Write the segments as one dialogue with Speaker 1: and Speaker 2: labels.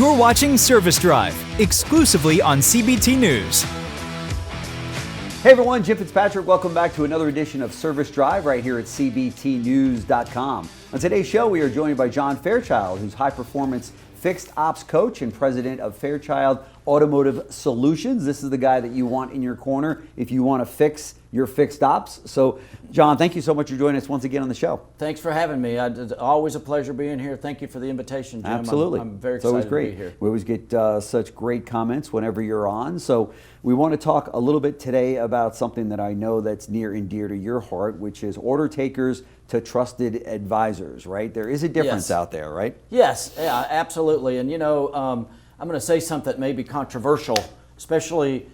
Speaker 1: You're watching Service Drive, exclusively on CBT News.
Speaker 2: Hey everyone, Jim Fitzpatrick. Welcome back to another edition of Service Drive right here at cbtnews.com. On today's show, we are joined by John Fairchild, who's high-performance fixed ops coach and president of Fairchild Automotive Solutions. This is the guy that you want in your corner if you want to fix your fixed ops. So, John, thank you so much for joining us once again on the show.
Speaker 3: Thanks for having me. It's always a pleasure being here. Thank you for the invitation, Jim.
Speaker 2: Absolutely.
Speaker 3: I'm very excited to be here.
Speaker 2: We always get such great comments whenever you're on. So we want to talk a little bit today about something that I know that's near and dear to your heart, which is order takers to trusted advisors, right? There is a difference out there, right?
Speaker 3: Yes, yeah, absolutely. And I'm going to say something that may be controversial, especially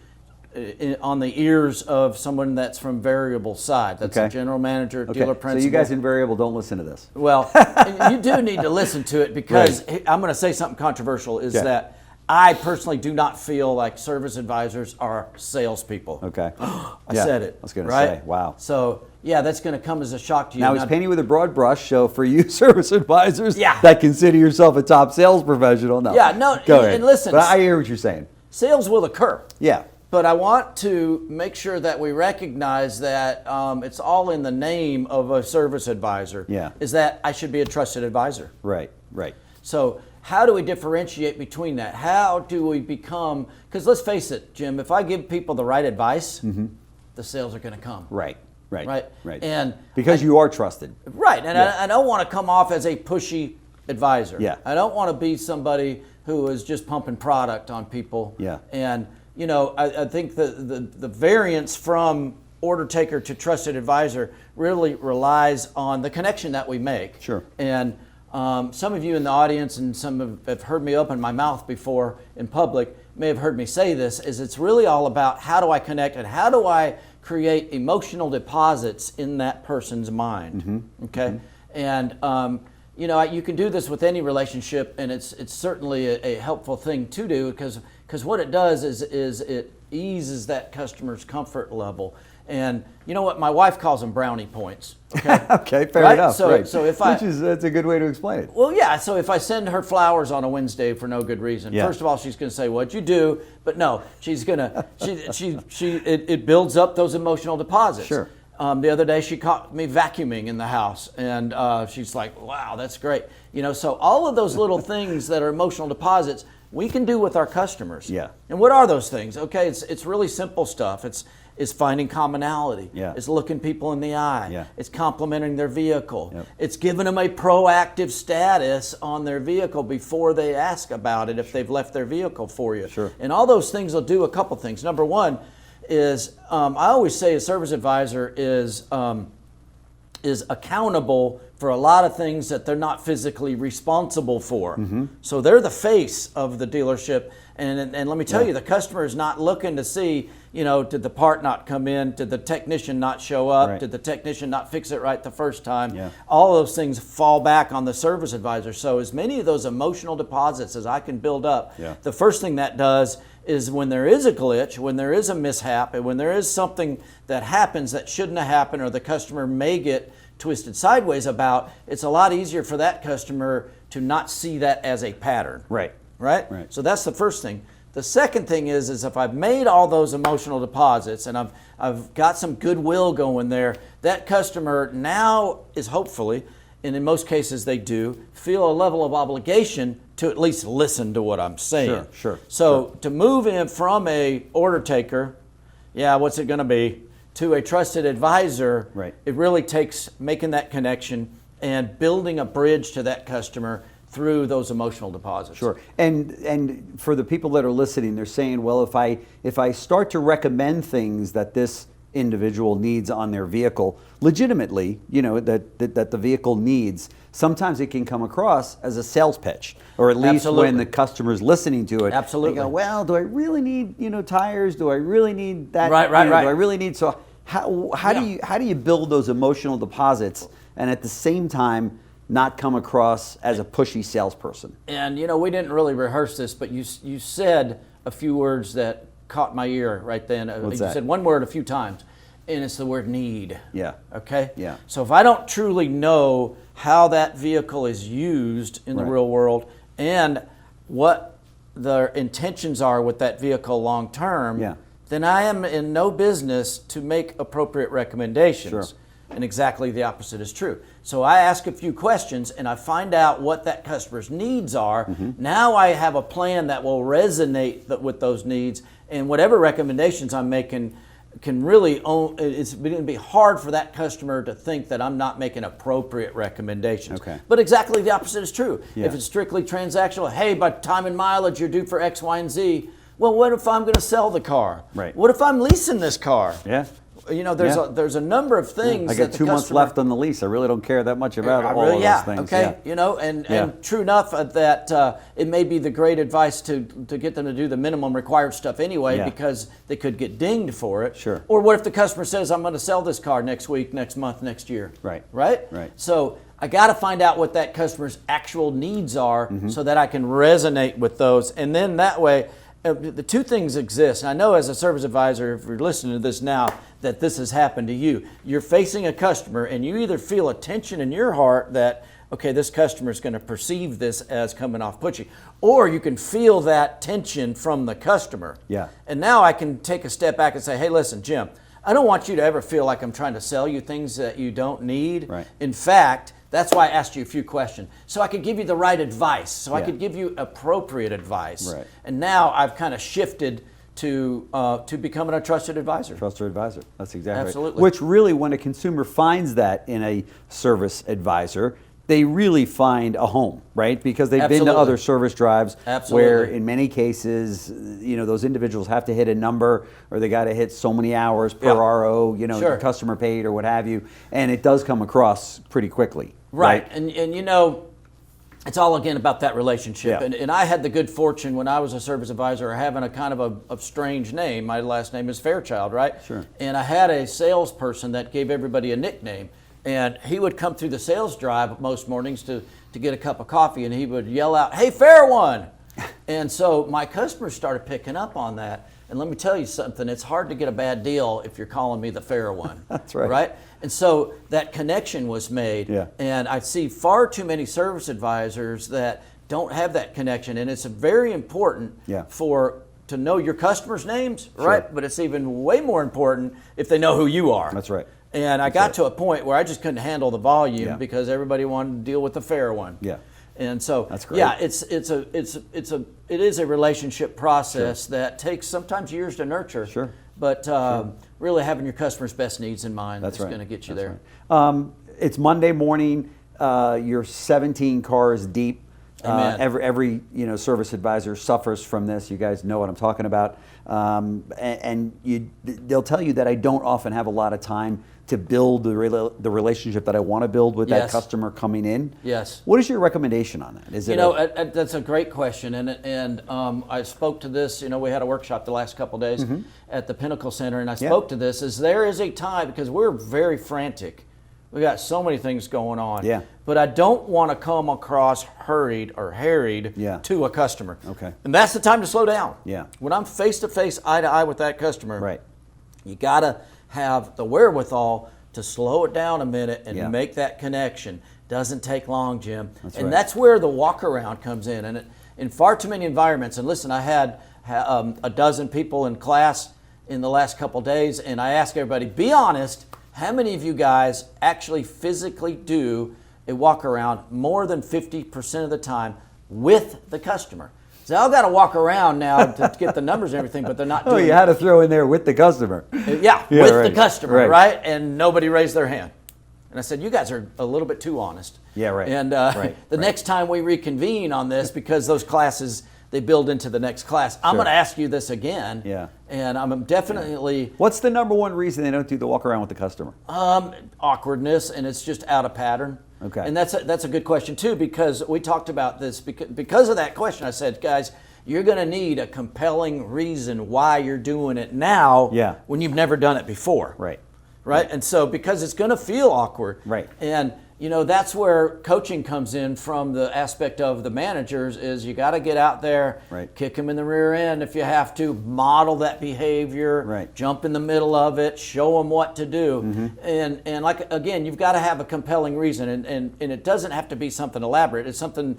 Speaker 3: on the ears of someone that's from variable side. That's a general manager, dealer principal.
Speaker 2: So you guys in variable don't listen to this.
Speaker 3: Well, you do need to listen to it because I'm going to say something controversial is that I personally do not feel like service advisors are salespeople.
Speaker 2: Okay.
Speaker 3: I said it.
Speaker 2: I was going to say, wow.
Speaker 3: So, yeah, that's going to come as a shock to you.
Speaker 2: Now, he's painting with a broad brush, so for you service advisors that consider yourself a top sales professional, no.
Speaker 3: Yeah, no,
Speaker 2: Go ahead.
Speaker 3: And listen.
Speaker 2: But I hear what you're saying.
Speaker 3: Sales will occur.
Speaker 2: Yeah.
Speaker 3: But I want to make sure that we recognize that it's all in the name of a service advisor.
Speaker 2: Yeah.
Speaker 3: Is that I should be a trusted advisor.
Speaker 2: Right, right.
Speaker 3: So how do we differentiate between that? How do we become, because let's face it, Jim, if I give people the right advice, the sales are going to come.
Speaker 2: Right.
Speaker 3: And
Speaker 2: because you are trusted.
Speaker 3: Right, and I don't want to come off as a pushy advisor.
Speaker 2: Yeah.
Speaker 3: I don't want to be somebody who is just pumping product on people.
Speaker 2: Yeah.
Speaker 3: And I think the variance from order taker to trusted advisor really relies on the connection that we make.
Speaker 2: Sure.
Speaker 3: And some of you in the audience and some have heard me open my mouth before in public may have heard me say this, is it's really all about how do I connect and how do I create emotional deposits in that person's mind. Okay? And you can do this with any relationship, and it's certainly a helpful thing to do because what it does is it eases that customer's comfort level. And you know what? My wife calls them brownie points. Okay,
Speaker 2: okay, fair enough.
Speaker 3: So if
Speaker 2: that's a good way to explain it.
Speaker 3: Well, yeah. So if I send her flowers on a Wednesday for no good reason, first of all, she's going to say, "What'd you do?" But no, she's gonna it builds up those emotional deposits.
Speaker 2: Sure.
Speaker 3: The other day she caught me vacuuming in the house, and she's like, "Wow, that's great." So all of those little things that are emotional deposits we can do with our customers.
Speaker 2: Yeah.
Speaker 3: And what are those things? Okay, it's really simple stuff. It's finding commonality.
Speaker 2: Yeah.
Speaker 3: It's looking people in the eye.
Speaker 2: Yeah.
Speaker 3: It's complimenting their vehicle.
Speaker 2: Yep.
Speaker 3: It's giving them a proactive status on their vehicle before they ask about it if they've left their vehicle for you.
Speaker 2: Sure.
Speaker 3: And all those things will do a couple things. Number one is I always say a service advisor is accountable for a lot of things that they're not physically responsible for. So they're the face of the dealership. And let me tell you, the customer is not looking to see, did the part not come in? Did the technician not show up?
Speaker 2: Right.
Speaker 3: Did the technician not fix it right the first time?
Speaker 2: Yeah.
Speaker 3: All those things fall back on the service advisor. So as many of those emotional deposits as I can build up, the first thing that does is when there is a glitch, when there is a mishap, and when there is something that happens that shouldn't have happened or the customer may get twisted sideways about, it's a lot easier for that customer to not see that as a pattern.
Speaker 2: Right.
Speaker 3: So that's the first thing. The second thing is if I've made all those emotional deposits and I've got some goodwill going there, that customer now is hopefully, and in most cases they do, feel a level of obligation to at least listen to what I'm saying.
Speaker 2: Sure.
Speaker 3: So to move in from a order taker, what's it going to be, to a trusted advisor, it really takes making that connection and building a bridge to that customer through those emotional deposits.
Speaker 2: Sure. And for the people that are listening, they're saying, well, if I start to recommend things that this individual needs on their vehicle, legitimately, that the vehicle needs, sometimes it can come across as a sales pitch, or at least when the customer's listening to it.
Speaker 3: Absolutely.
Speaker 2: They go, well, do I really need, tires? Do I really need that?
Speaker 3: Right.
Speaker 2: Do I really need, so how do you build those emotional deposits and at the same time not come across as a pushy salesperson?
Speaker 3: And we didn't really rehearse this, but you said a few words that caught my ear right then.
Speaker 2: What's
Speaker 3: you
Speaker 2: that?
Speaker 3: said one word a few times, and it's the word need.
Speaker 2: Yeah.
Speaker 3: Okay?
Speaker 2: Yeah.
Speaker 3: So if I don't truly know how that vehicle is used in the real world and what their intentions are with that vehicle long term,
Speaker 2: Yeah.
Speaker 3: then I am in no business to make appropriate recommendations.
Speaker 2: Sure.
Speaker 3: And exactly the opposite is true. So I ask a few questions and I find out what that customer's needs are. Now I have a plan that will resonate with those needs, and whatever recommendations I'm making can really it's going to be hard for that customer to think that I'm not making appropriate recommendations.
Speaker 2: Okay.
Speaker 3: But exactly the opposite is true.
Speaker 2: Yeah.
Speaker 3: If it's strictly transactional, hey, by time and mileage you're due for X, Y, and Z. Well, what if I'm going to sell the car?
Speaker 2: Right.
Speaker 3: What if I'm leasing this car?
Speaker 2: Yeah.
Speaker 3: You know, there's a number of things.
Speaker 2: I got 2 months left on the lease. I really don't care that much about all of those things.
Speaker 3: Okay.
Speaker 2: Yeah.
Speaker 3: You know, and true enough that it may be the great advice to get them to do the minimum required stuff anyway, because they could get dinged for it.
Speaker 2: Sure.
Speaker 3: Or what if the customer says, I'm going to sell this car next week, next month, next year?
Speaker 2: Right.
Speaker 3: Right?
Speaker 2: Right.
Speaker 3: So I got to find out what that customer's actual needs are so that I can resonate with those. And then that way, the two things exist. And I know as a service advisor, if you're listening to this now, that this has happened to you. You're facing a customer and you either feel a tension in your heart that, okay, this customer is going to perceive this as coming off pushy, or you can feel that tension from the customer.
Speaker 2: Yeah.
Speaker 3: And now I can take a step back and say, hey, listen, Jim, I don't want you to ever feel like I'm trying to sell you things that you don't need.
Speaker 2: Right.
Speaker 3: In fact, that's why I asked you a few questions, so I could give you the right advice, so I could give you appropriate advice.
Speaker 2: Right.
Speaker 3: And now I've kind of shifted to becoming a trusted advisor.
Speaker 2: Trusted advisor. That's exactly
Speaker 3: Absolutely.
Speaker 2: right. Which really, when a consumer finds that in a service advisor, they really find a home, right? Because they've been to other service drives where in many cases, you know, those individuals have to hit a number, or they got to hit so many hours per RO, you know, the customer paid or what have you, and it does come across pretty quickly.
Speaker 3: Right. And you know, it's all again about that relationship. And I had the good fortune when I was a service advisor having a kind of a strange name. My last name is Fairchild, right?
Speaker 2: Sure.
Speaker 3: And I had a salesperson that gave everybody a nickname. And he would come through the sales drive most mornings to get a cup of coffee, and he would yell out, hey, fair one. And so my customers started picking up on that. And let me tell you something, it's hard to get a bad deal if you're calling me the fair one.
Speaker 2: That's right.
Speaker 3: Right? And so that connection was made.
Speaker 2: Yeah.
Speaker 3: And I see far too many service advisors that don't have that connection. And it's very important to know your customers' names, right? But it's even way more important if they know who you are.
Speaker 2: That's right.
Speaker 3: And I got to a point where I just couldn't handle the volume because everybody wanted to deal with the fair one.
Speaker 2: Yeah.
Speaker 3: And so,
Speaker 2: that's great.
Speaker 3: yeah, it is a relationship process that takes sometimes years to nurture.
Speaker 2: Sure.
Speaker 3: But really having your customer's best needs in mind is going to get you there.
Speaker 2: Right. It's Monday morning. You're 17 cars deep. Every service advisor suffers from this. You guys know what I'm talking about. They'll tell you that I don't often have a lot of time to build the relationship that I want to build with that customer coming in.
Speaker 3: Yes.
Speaker 2: What is your recommendation on that? Is it
Speaker 3: that's a great question, and I spoke to this. You know, we had a workshop the last couple of days at the Pinnacle Center, and I spoke to this. Is there is a time, because we're very frantic. We got so many things going on.
Speaker 2: Yeah.
Speaker 3: But I don't want to come across hurried or harried to a customer.
Speaker 2: Okay.
Speaker 3: And that's the time to slow down.
Speaker 2: Yeah.
Speaker 3: When I'm face to face, eye to eye with that customer,
Speaker 2: right,
Speaker 3: you got to have the wherewithal to slow it down a minute and make that connection. Doesn't take long, Jim. That's where the walk around comes in. And in far too many environments, and listen, I had a dozen people in class in the last couple days, and I asked everybody, be honest, how many of you guys actually physically do a walk around more than 50% of the time with the customer? So I've got to walk around now to get the numbers and everything, but they're not doing it.
Speaker 2: You had to throw in there with the customer.
Speaker 3: With the customer, right? And nobody raised their hand. And I said, you guys are a little bit too honest.
Speaker 2: Yeah, right.
Speaker 3: And the next time we reconvene on this, because those classes, they build into the next class, I'm going to ask you this again.
Speaker 2: Yeah.
Speaker 3: And I'm definitely...
Speaker 2: What's the number one reason they don't do the walk around with the customer?
Speaker 3: Awkwardness, and it's just out of pattern.
Speaker 2: Okay.
Speaker 3: And that's a good question too, because we talked about this. Because of that question, I said, guys, you're going to need a compelling reason why you're doing it now when you've never done it before.
Speaker 2: Right.
Speaker 3: Right? And so because it's going to feel awkward.
Speaker 2: Right.
Speaker 3: And that's where coaching comes in from the aspect of the managers is you got to get out there,
Speaker 2: Right.
Speaker 3: kick them in the rear end if you have to, model that behavior,
Speaker 2: Right.
Speaker 3: jump in the middle of it, show them what to do.
Speaker 2: Mm-hmm.
Speaker 3: And like, again, you've got to have a compelling reason. And it doesn't have to be something elaborate. It's something,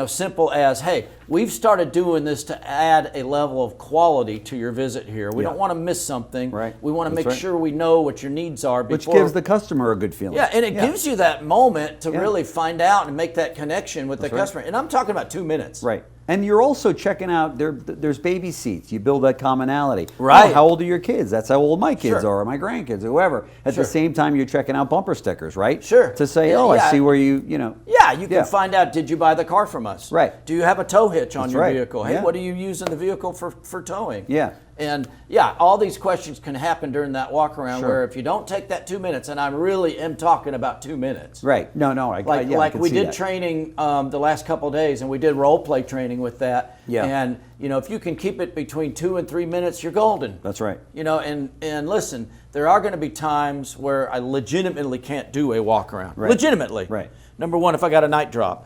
Speaker 3: simple as, hey, we've started doing this to add a level of quality to your visit here. We
Speaker 2: Yeah.
Speaker 3: don't want to miss something.
Speaker 2: Right.
Speaker 3: We want to
Speaker 2: That's
Speaker 3: make
Speaker 2: right.
Speaker 3: sure we know what your needs are
Speaker 2: Which
Speaker 3: before.
Speaker 2: gives the customer a good feeling.
Speaker 3: Yeah, and it gives you that moment to
Speaker 2: Yeah.
Speaker 3: really find out and make that connection with
Speaker 2: That's
Speaker 3: the
Speaker 2: right.
Speaker 3: customer. And I'm talking about 2 minutes.
Speaker 2: Right. And you're also checking out, there's baby seats. You build that commonality.
Speaker 3: Right.
Speaker 2: Oh, how old are your kids? That's how old my kids
Speaker 3: Sure.
Speaker 2: are, or my grandkids, or whoever. At
Speaker 3: Sure.
Speaker 2: the same time, you're checking out bumper stickers, right?
Speaker 3: Sure.
Speaker 2: To say,
Speaker 3: Yeah,
Speaker 2: I
Speaker 3: yeah.
Speaker 2: see where you
Speaker 3: Yeah, you can
Speaker 2: Yeah.
Speaker 3: find out, did you buy the car from us?
Speaker 2: Right.
Speaker 3: Do you have a tow hitch on
Speaker 2: That's
Speaker 3: your
Speaker 2: right.
Speaker 3: vehicle? Hey,
Speaker 2: Yeah.
Speaker 3: what do you use in the vehicle for towing?
Speaker 2: Yeah.
Speaker 3: And yeah, all these questions can happen during that walk around
Speaker 2: Sure.
Speaker 3: where if you don't take that 2 minutes, and I really am talking about 2 minutes.
Speaker 2: Right. No, I
Speaker 3: Like
Speaker 2: can
Speaker 3: we
Speaker 2: see
Speaker 3: did
Speaker 2: that.
Speaker 3: training the last couple of days, and we did role play training with that.
Speaker 2: Yeah.
Speaker 3: And if you can keep it between 2 and 3 minutes, you're golden.
Speaker 2: That's right.
Speaker 3: And listen, there are going to be times where I legitimately can't do a walk around.
Speaker 2: Right.
Speaker 3: Legitimately.
Speaker 2: Right.
Speaker 3: Number one, if I got a night drop.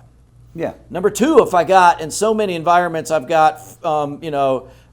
Speaker 2: Yeah.
Speaker 3: Number two, if I got in so many environments, I've got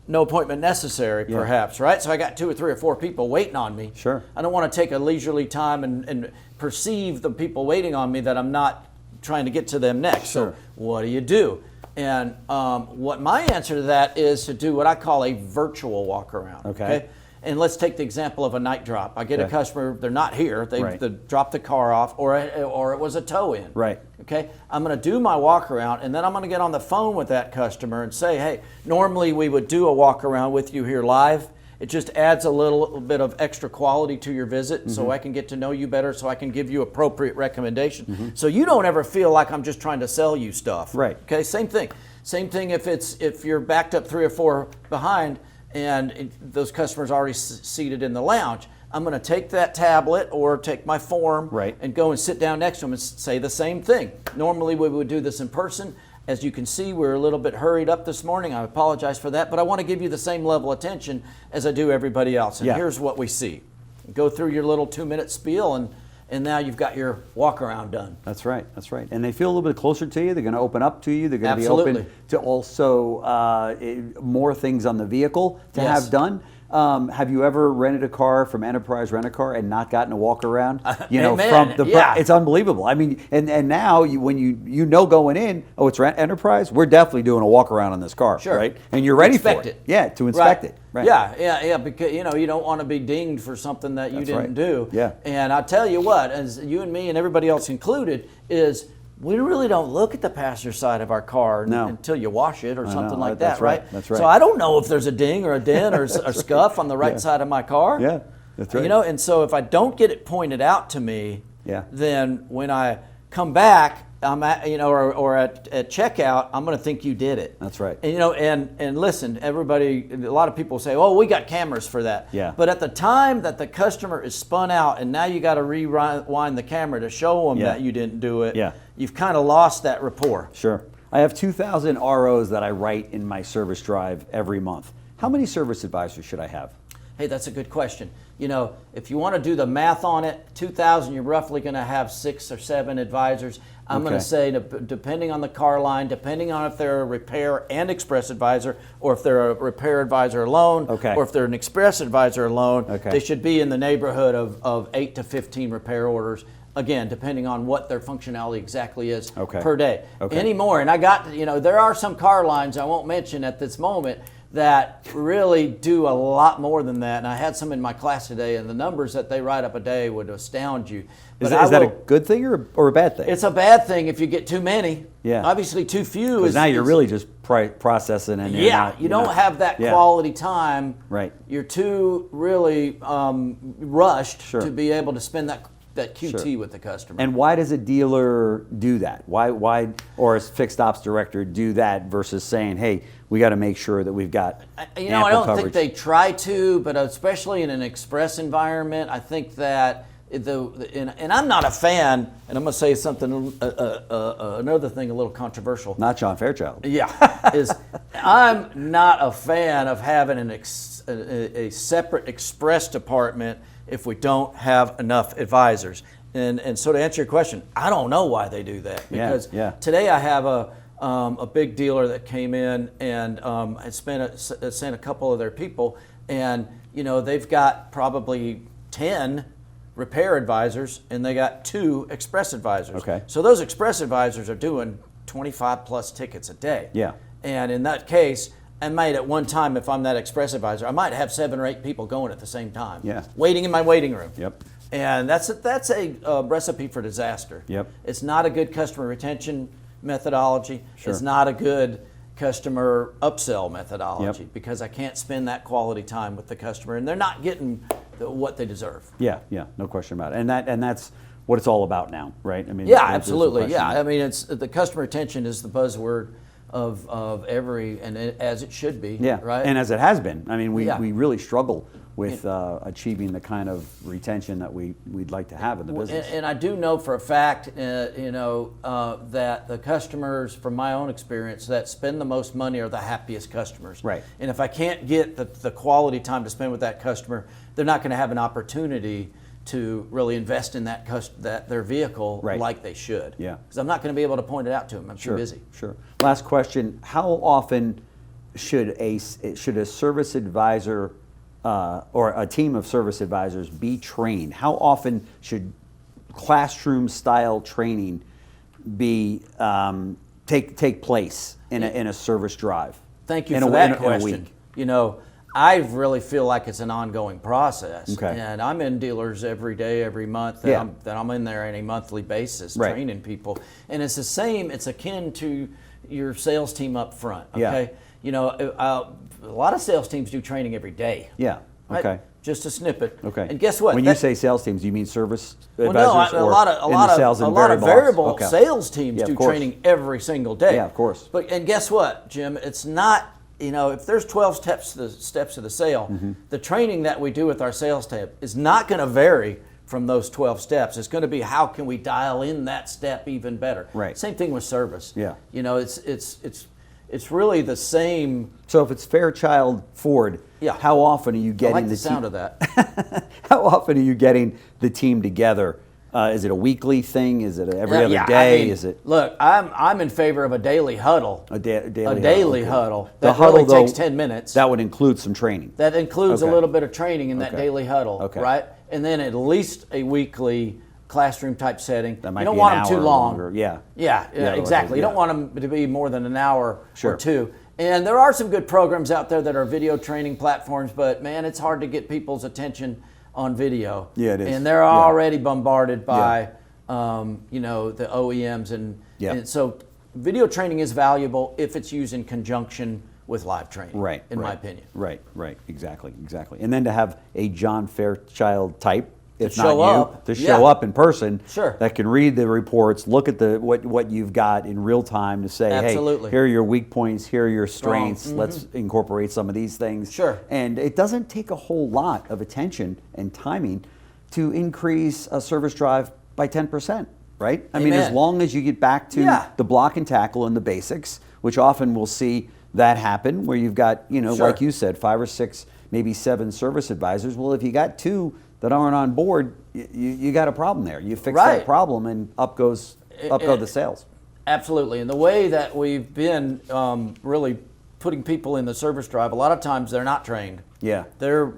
Speaker 3: no appointment necessary,
Speaker 2: Yeah.
Speaker 3: perhaps, right? So I got 2 or 3 or 4 people waiting on me.
Speaker 2: Sure.
Speaker 3: I don't want to take a leisurely time and perceive the people waiting on me that I'm not trying to get to them next.
Speaker 2: Sure.
Speaker 3: So what do you do? And what my answer to that is to do what I call a virtual walk around.
Speaker 2: Okay.
Speaker 3: And let's take the example of a night drop. I get a
Speaker 2: Okay.
Speaker 3: customer, they're not here, they
Speaker 2: Right.
Speaker 3: dropped the car off, or it was a tow-in.
Speaker 2: Right.
Speaker 3: Okay, I'm going to do my walk around, and then I'm going to get on the phone with that customer and say, hey, normally we would do a walk around with you here live. It just adds a little bit of extra quality to your visit, so I can get to know you better, so I can give you appropriate recommendation. So you don't ever feel like I'm just trying to sell you stuff.
Speaker 2: Right.
Speaker 3: Okay, same thing. Same thing if you're backed up 3 or 4 behind, and those customers are already seated in the lounge. I'm going to take that tablet or take my form
Speaker 2: Right.
Speaker 3: and go and sit down next to them and say the same thing. Normally we would do this in person. As you can see, we're a little bit hurried up this morning. I apologize for that, but I want to give you the same level of attention as I do everybody else. And
Speaker 2: Yeah.
Speaker 3: here's what we see. Go through your little 2-minute spiel, and now you've got your walk around done.
Speaker 2: That's right. That's right. And they feel a little bit closer to you. They're going to open up to you. They're going to be
Speaker 3: Absolutely.
Speaker 2: open to also more things on the vehicle to
Speaker 3: Yes.
Speaker 2: have done. Have you ever rented a car from Enterprise Rent a Car and not gotten a walk around?
Speaker 3: Amen. Yeah.
Speaker 2: It's unbelievable. I mean, and now when you going in, oh, it's Enterprise. We're definitely doing a walk around on this car,
Speaker 3: Sure.
Speaker 2: right? And you're ready
Speaker 3: Inspect
Speaker 2: for
Speaker 3: it.
Speaker 2: Yeah, to inspect it. Right.
Speaker 3: Yeah, because you don't want to be dinged for something that you
Speaker 2: That's
Speaker 3: didn't
Speaker 2: right.
Speaker 3: do.
Speaker 2: Yeah.
Speaker 3: And I tell you what, as you and me and everybody else included, is we really don't look at the passenger side of our car
Speaker 2: No.
Speaker 3: until you wash it or something like
Speaker 2: That's
Speaker 3: that, right?
Speaker 2: That's right.
Speaker 3: So I don't know if there's a ding or a dent or a scuff on the right
Speaker 2: Yeah.
Speaker 3: side of my car.
Speaker 2: Yeah, that's right.
Speaker 3: And so if I don't get it pointed out to me,
Speaker 2: Yeah.
Speaker 3: then when I come back, I'm at, or at checkout, I'm going to think you did it.
Speaker 2: That's right.
Speaker 3: And and listen, everybody, a lot of people say, "Oh, we got cameras for that."
Speaker 2: Yeah.
Speaker 3: But at the time that the customer is spun out, and now you got to rewind the camera to show them
Speaker 2: Yeah.
Speaker 3: that you didn't do it.
Speaker 2: Yeah.
Speaker 3: You've kind of lost that rapport.
Speaker 2: Sure. I have 2,000 ROs that I write in my service drive every month. How many service advisors should I have?
Speaker 3: Hey, that's a good question. If you want to do the math on it, 2,000, you're roughly going to have 6 or 7 advisors. I'm going
Speaker 2: Okay.
Speaker 3: to say, depending on the car line, depending on if they're a repair and express advisor, or if they're a repair advisor alone,
Speaker 2: Okay.
Speaker 3: or if they're an express advisor alone,
Speaker 2: Okay.
Speaker 3: they should be in the neighborhood of 8 to 15 repair orders. Again, depending on what their functionality exactly is
Speaker 2: Okay.
Speaker 3: per day.
Speaker 2: Okay.
Speaker 3: Anymore, and I got, there are some car lines I won't mention at this moment that really do a lot more than that. And I had some in my class today, and the numbers that they write up a day would astound you.
Speaker 2: Is
Speaker 3: But
Speaker 2: that a good thing or a bad thing?
Speaker 3: It's a bad thing if you get too many.
Speaker 2: Yeah.
Speaker 3: Obviously, too few
Speaker 2: Because
Speaker 3: is.
Speaker 2: now you're
Speaker 3: is-
Speaker 2: really just processing and you're
Speaker 3: Yeah,
Speaker 2: not-
Speaker 3: you
Speaker 2: you're
Speaker 3: don't
Speaker 2: not-
Speaker 3: have that
Speaker 2: Yeah.
Speaker 3: quality time.
Speaker 2: Right.
Speaker 3: You're too really rushed
Speaker 2: Sure.
Speaker 3: to be able to spend that QT
Speaker 2: Sure.
Speaker 3: with the customer.
Speaker 2: And why does a dealer do that? Why or a fixed ops director do that versus saying, hey, we got to make sure that we've got
Speaker 3: I
Speaker 2: ample
Speaker 3: don't
Speaker 2: coverage?
Speaker 3: think they try to, but especially in an express environment, I think that and I'm not a fan, and I'm going to say something, another thing a little controversial.
Speaker 2: Not John Fairchild.
Speaker 3: Yeah, I'm not a fan of having a separate express department if we don't have enough advisors. And so to answer your question, I don't know why they do that, because today I have a big dealer that came in and sent a couple of their people, and they've got probably 10 repair advisors and they got 2 express advisors.
Speaker 2: Okay.
Speaker 3: So those express advisors are doing 25 plus tickets a day.
Speaker 2: Yeah.
Speaker 3: And in that case, I might at one time, if I'm that express advisor, I might have 7 or 8 people going at the same time.
Speaker 2: Yeah.
Speaker 3: Waiting in my waiting room.
Speaker 2: Yep.
Speaker 3: And that's a recipe for disaster.
Speaker 2: Yep.
Speaker 3: It's not a good customer retention methodology.
Speaker 2: Sure.
Speaker 3: It's not a good customer upsell methodology,
Speaker 2: Yep.
Speaker 3: because I can't spend that quality time with the customer, and they're not getting what they deserve.
Speaker 2: Yeah, no question about it. And that's what it's all about now, right? I mean,
Speaker 3: Yeah,
Speaker 2: there's no
Speaker 3: absolutely.
Speaker 2: question.
Speaker 3: Yeah, I mean, it's the customer retention is the buzzword of every, and as it should be.
Speaker 2: Yeah,
Speaker 3: right.
Speaker 2: and as it has been. I mean, we
Speaker 3: Yeah.
Speaker 2: really struggle with achieving the kind of retention that we'd like to have in the business.
Speaker 3: And I do know for a fact, that the customers, from my own experience, that spend the most money are the happiest customers.
Speaker 2: Right.
Speaker 3: And if I can't get the quality time to spend with that customer, they're not going to have an opportunity to really invest in their vehicle
Speaker 2: Right.
Speaker 3: like they should.
Speaker 2: Yeah.
Speaker 3: Because I'm not going to be able to point it out to them. I'm too busy.
Speaker 2: Sure. Last question: how often should a service advisor or a team of service advisors be trained? How often should classroom-style training be take place in a service drive?
Speaker 3: Thank you
Speaker 2: in
Speaker 3: for
Speaker 2: a,
Speaker 3: that
Speaker 2: in a
Speaker 3: question.
Speaker 2: week?
Speaker 3: I really feel like it's an ongoing process.
Speaker 2: Okay.
Speaker 3: And I'm in dealers every day, every month, that I'm in there on a monthly basis,
Speaker 2: Right.
Speaker 3: training people. And it's the same, it's akin to your sales team up front, okay? A lot of sales teams do training every day.
Speaker 2: Yeah.
Speaker 3: Right?
Speaker 2: Okay.
Speaker 3: Just a snippet.
Speaker 2: Okay.
Speaker 3: And guess what?
Speaker 2: When you say sales teams, do you mean service advisors
Speaker 3: a lot of variable
Speaker 2: Okay.
Speaker 3: sales teams
Speaker 2: Yeah, of
Speaker 3: do
Speaker 2: course.
Speaker 3: training every single day.
Speaker 2: Yeah, of course.
Speaker 3: And guess what, Jim? It's not, if there's 12 steps of the sale,
Speaker 2: Mm-hmm.
Speaker 3: the training that we do with our sales team is not going to vary from those 12 steps. It's going to be, how can we dial in that step even better?
Speaker 2: Right.
Speaker 3: Same thing with service.
Speaker 2: Yeah.
Speaker 3: It's really the same.
Speaker 2: So if it's Fairchild Ford,
Speaker 3: Yeah.
Speaker 2: how often are you
Speaker 3: I
Speaker 2: getting
Speaker 3: like the sound of that.
Speaker 2: How often are you getting the team together? Is it a weekly thing? Is it every other day? Is it
Speaker 3: Look, I'm in favor of a daily huddle.
Speaker 2: a daily
Speaker 3: A daily
Speaker 2: okay.
Speaker 3: huddle.
Speaker 2: The
Speaker 3: That
Speaker 2: huddle,
Speaker 3: really
Speaker 2: though,
Speaker 3: takes 10 minutes.
Speaker 2: That would include some training.
Speaker 3: That includes a
Speaker 2: Okay.
Speaker 3: little bit of training in that
Speaker 2: Okay.
Speaker 3: daily huddle,
Speaker 2: Okay.
Speaker 3: right? And then at least a weekly classroom type setting.
Speaker 2: That might
Speaker 3: You don't
Speaker 2: be
Speaker 3: want
Speaker 2: an
Speaker 3: them too
Speaker 2: hour
Speaker 3: long.
Speaker 2: longer. Yeah.
Speaker 3: Yeah,
Speaker 2: otherwise,
Speaker 3: exactly. You
Speaker 2: yeah.
Speaker 3: don't want them to be more than an hour
Speaker 2: Sure.
Speaker 3: or two. And there are some good programs out there that are video training platforms, but man, it's hard to get people's attention on video.
Speaker 2: Yeah, it is.
Speaker 3: And they're
Speaker 2: Yeah.
Speaker 3: already bombarded by, the OEMs, and so video training is valuable if it's used in conjunction with live training.
Speaker 2: Right.
Speaker 3: In my opinion.
Speaker 2: Right. Exactly. And then to have a John Fairchild type, if not
Speaker 3: show
Speaker 2: you,
Speaker 3: up.
Speaker 2: to show
Speaker 3: Yeah.
Speaker 2: up in person,
Speaker 3: Sure.
Speaker 2: that can read the reports, look at what you've got in real time to say,
Speaker 3: Absolutely.
Speaker 2: hey, here are your weak points, here are your
Speaker 3: Strong.
Speaker 2: strengths. Let's incorporate some of these things.
Speaker 3: Sure.
Speaker 2: And it doesn't take a whole lot of attention and timing to increase a service drive by 10%, right? I mean, as
Speaker 3: Amen.
Speaker 2: long as you get back to
Speaker 3: Yeah.
Speaker 2: the block and tackle and the basics, which often we'll see that happen where you've got,
Speaker 3: Sure.
Speaker 2: like you said, 5 or 6, maybe 7 service advisors. Well, if you got 2 that aren't on board, you got a problem there. You fix
Speaker 3: Right.
Speaker 2: that problem and up go the sales.
Speaker 3: Absolutely. And the way that we've been really putting people in the service drive, a lot of times they're not trained.
Speaker 2: Yeah.
Speaker 3: They're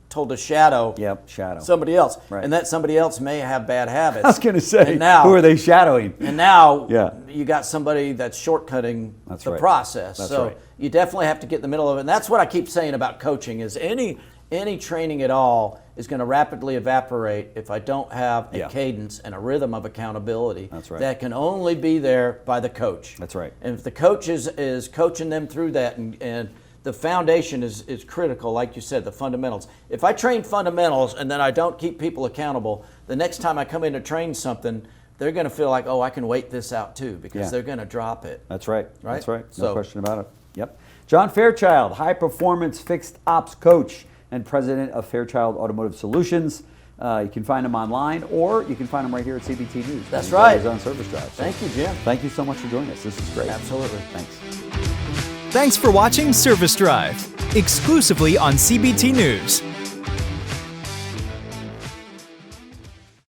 Speaker 3: told to shadow
Speaker 2: Shadow.
Speaker 3: somebody else.
Speaker 2: Right.
Speaker 3: And that somebody else may have bad habits.
Speaker 2: I was going to say,
Speaker 3: And now,
Speaker 2: who are they shadowing?
Speaker 3: And now
Speaker 2: Yeah.
Speaker 3: you got somebody that's shortcutting
Speaker 2: That's
Speaker 3: the
Speaker 2: right.
Speaker 3: process.
Speaker 2: That's
Speaker 3: so
Speaker 2: right.
Speaker 3: you definitely have to get in the middle of it. And that's what I keep saying about coaching is any training at all is going to rapidly evaporate if I don't have a
Speaker 2: Yeah.
Speaker 3: cadence and a rhythm of accountability.
Speaker 2: That's right.
Speaker 3: That can only be there by the coach.
Speaker 2: That's right.
Speaker 3: And if the coach is coaching them through that, and the foundation is critical, like you said, the fundamentals. If I train fundamentals and then I don't keep people accountable, the next time I come in to train something, they're going to feel like, oh, I can wait this out too, because
Speaker 2: Yeah.
Speaker 3: they're going to drop it.
Speaker 2: That's right.
Speaker 3: Right?
Speaker 2: That's right. No
Speaker 3: So-
Speaker 2: question about it. Yep. John Fairchild, high performance fixed ops coach and president of Fairchild Automotive Solutions. You can find him online, or you can find him right here at CBT News.
Speaker 3: That's
Speaker 2: He's
Speaker 3: right.
Speaker 2: always on Service Drive. So
Speaker 3: Thank you, Jim.
Speaker 2: Thank you so much for joining us. This is great.
Speaker 3: Absolutely.
Speaker 2: Thanks.
Speaker 1: Thanks for watching Service Drive, exclusively on CBT News.